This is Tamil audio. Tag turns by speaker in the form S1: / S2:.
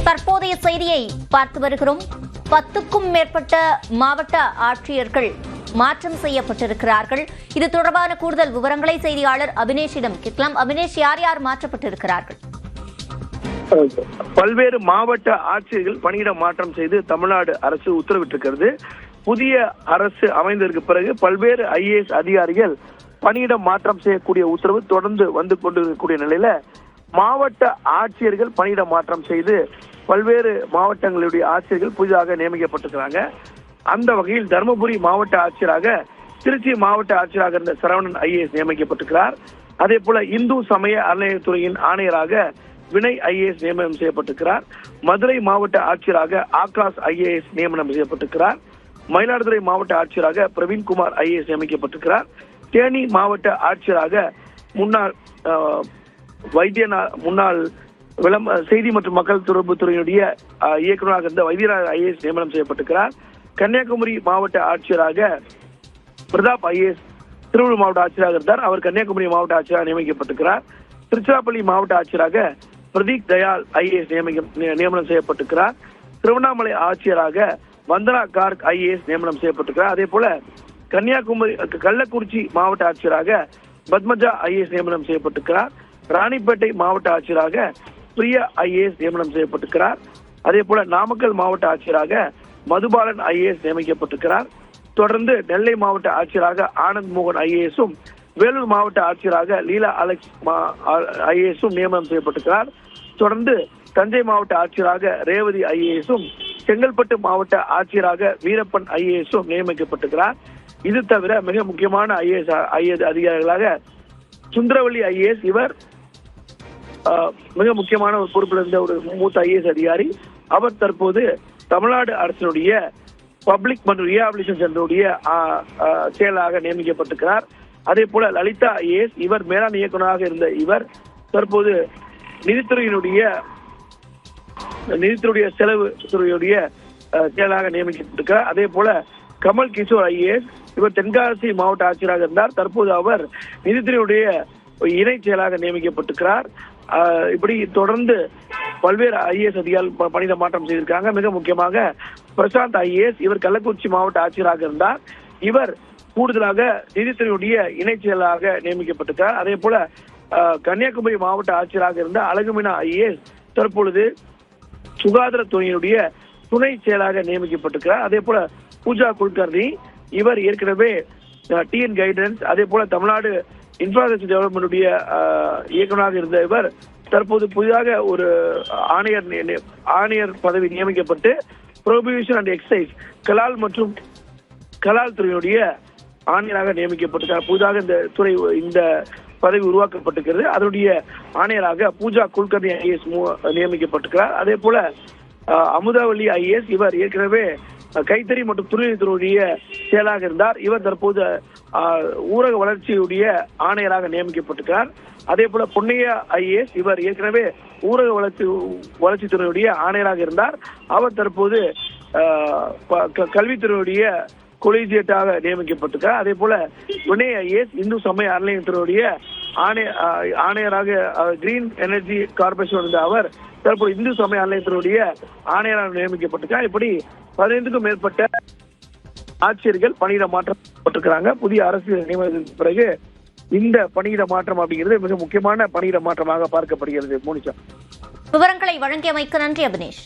S1: தற்போதைய செய்தியை பார்த்து வருகிறோம். 10க்கும் மேற்பட்ட மாவட்ட ஆட்சியர்கள் மாற்றம் செய்யப்பட்டிருக்கிறார்கள். இது தொடர்பான கூடுதல் விவரங்களை செய்தியாளர் அபினேஷிடம் கேட்கலாம். அபினேஷ், யார் யார் மாற்றப்பட்டிருக்கிறார்கள்?
S2: பல்வேறு மாவட்ட ஆட்சியர்கள் பணியிட மாற்றம் செய்து தமிழ்நாடு அரசு உத்தரவிட்டிருக்கிறது. புதிய அரசு அமைந்ததற்கு பிறகு பல்வேறு IAS அதிகாரிகள் பணியிட மாற்றம் செய்யக்கூடிய உத்தரவு தொடர்ந்து வந்து கொண்டிருக்கக்கூடிய நிலையில மாவட்ட ஆட்சியர்கள் பணியிட மாற்றம் செய்து பல்வேறு மாவட்டங்களுடைய ஆட்சியர்கள் புதிதாக நியமிக்கப்பட்டிருக்கிறாங்க. அந்த வகையில் தருமபுரி மாவட்ட ஆட்சியராக திருச்சி மாவட்ட ஆட்சியராக இருந்த சரவணன் IAS நியமிக்கப்பட்டிருக்கிறார். அதே போல இந்து சமய அறநிலையத்துறையின் ஆணையராக வினய் IAS நியமனம் செய்யப்பட்டிருக்கிறார். மதுரை மாவட்ட ஆட்சியராக ஆகாஷ் IAS நியமனம் செய்யப்பட்டிருக்கிறார். மயிலாடுதுறை மாவட்ட ஆட்சியராக பிரவீன்குமார் IAS நியமிக்கப்பட்டிருக்கிறார். தேனி மாவட்ட ஆட்சியராக முன்னாள் செய்தி மற்றும் மக்கள் தொடர்பு துறையினுடைய இயக்குநராக இருந்த வைத்தியராஜ் IAS நியமனம் செய்யப்பட்டிருக்கிறார். கன்னியாகுமரி மாவட்ட ஆட்சியராக பிரதாப் IAS திருவள்ளூர் மாவட்ட ஆட்சியராக இருந்தார். அவர் கன்னியாகுமரி மாவட்ட ஆட்சியராக நியமிக்கப்பட்டிருக்கிறார். திருச்சிராப்பள்ளி மாவட்ட ஆட்சியராக பிரதீக் தயாள் IAS நியமனம் செய்யப்பட்டிருக்கிறார். திருவண்ணாமலை ஆட்சியராக வந்தனா கார்க் IAS நியமனம் செய்யப்பட்டிருக்கிறார். அதே போல கள்ளக்குறிச்சி மாவட்ட ஆட்சியராக பத்மஜா IAS நியமனம் செய்யப்பட்டிருக்கிறார். ராணிப்பேட்டை மாவட்ட ஆட்சியராக பிரியா IAS நியமனம் செய்யப்பட்டிருக்கிறார். அதே போல நாமக்கல் மாவட்ட ஆட்சியராக மதுபாலன் IAS நியமிக்கப்பட்டிருக்கிறார். தொடர்ந்து நெல்லை மாவட்ட ஆட்சியராக ஆனந்த் மோகன் IASும் வேலூர் மாவட்ட ஆட்சியராக லீலா அலெக்ஸ் IASும் நியமனம் செய்யப்பட்டிருக்கிறார். தொடர்ந்து தஞ்சை மாவட்ட ஆட்சியராக ரேவதி IASும் செங்கல்பட்டு மாவட்ட ஆட்சியராக வீரப்பன் IASும் நியமிக்கப்பட்டிருக்கிறார். இது தவிர மிக முக்கியமான IAS அதிகாரிகளாக சுந்தரவள்ளி IAS, இவர் மிக முக்கியமான ஒரு பொறுப்பில் இருந்த ஒரு மூத்த IAS அதிகாரி. அவர் தற்போது தமிழ்நாடு அரசினுடைய பப்ளிக் மற்றும் ரீஹாபிலிட்டேஷன் சென்டருடைய செயலாக நியமிக்கப்பட்டிருக்கிறார். அதே போல லலிதா IAS, இவர் மேலாண் இயக்குநராக இருந்த இவர் தற்போது நிதித்துறையினுடைய செலவு துறையுடைய செயலாக நியமிக்கப்பட்டிருக்கிறார். அதே போல கமல் கிஷோர் IAS, இவர் தென்காசி மாவட்ட ஆட்சியராக இருந்தார். தற்போது அவர் நிதித்துறையுடைய இணை செயலாக நியமிக்கப்பட்டிருக்கிறார். இப்படி தொடர்ந்து பல்வேறு IAS அதிகாரிகள் பணியிட மாற்றம் செய்திருக்காங்க. மிக முக்கியமாக பிரசாந்த் IAS, இவர் கள்ளக்குறிச்சி மாவட்ட ஆட்சியராக இருந்தார். இவர் கூடுதலாக நிதித்துறையுடைய இணை செயலாக நியமிக்கப்பட்டிருக்கிறார். அதே போல கன்னியாகுமரி மாவட்ட ஆட்சியராக இருந்த அழகுமீனா IAS தற்பொழுது சுகாதாரத்துறையினுடைய துணை செயலாக நியமிக்கப்பட்டிருக்கிறார். அதே போல பூஜா குல்கர்னி, இவர் ஏற்கனவே TN கைடன்ஸ், அதே போல தமிழ்நாடு இன்ஃப்ராஸ்ட்ரக்சர் டெவலப்மெண்டுடைய இயக்குநராக இருந்த இவர் தற்போது புதிதாக ஒரு ஆணையர் பதவி நியமிக்கப்பட்டு ப்ரொஹிபிஷன் அண்ட் எக்ஸைஸ் கலால் துறையினுடைய ஆணையராக நியமிக்கப்பட்டிருக்கிறார். புதிதாக இந்த பதவி உருவாக்கப்பட்டிருக்கிறது. அதனுடைய ஆணையராக பூஜா குல்கர்னி IAS நியமிக்கப்பட்டிருக்கிறார். அதே போல அமுதாவல்லி IAS, இவர் ஏற்கனவே கைத்தறி மற்றும் துணித்துறையுடைய செயலாக இருந்தார். இவர் தற்போது ஊரக வளர்ச்சியுடைய ஆணையராக நியமிக்கப்பட்டிருக்கிறார். அதே போல பொன்னையா IAS, இவர் ஏற்கனவே ஊரக வளர்ச்சித்துறையுடைய ஆணையராக இருந்தார். அவர் தற்போது கல்வித்துறையுடைய கொலிஜியேட்டாக நியமிக்கப்பட்டிருக்கிறார். அதே போல வினய் IAS, இந்து சமய அறநிலையத்துறையுடைய ஆணையராக கிரீன் எனர்ஜி கார்பரேஷன் இருந்த அவர் தற்போது இந்து சமய அறநிலையத்துறையுடைய ஆணையராக நியமிக்கப்பட்டிருக்கிறார். இப்படி 15க்கும் மேற்பட்ட ஆட்சியர்கள் பணியிட மாற்றப்பட்டிருக்கிறாங்க. புதிய அரசு நியமனத்திற்கு பிறகு இந்த பணியிட மாற்றம் அப்படிங்கிறது மிக முக்கியமான பணியிட மாற்றமாக பார்க்கப்படுகிறது. மோனிஷா,
S1: விவரங்களை வழங்கியமைக்கு நன்றி அபினேஷ்.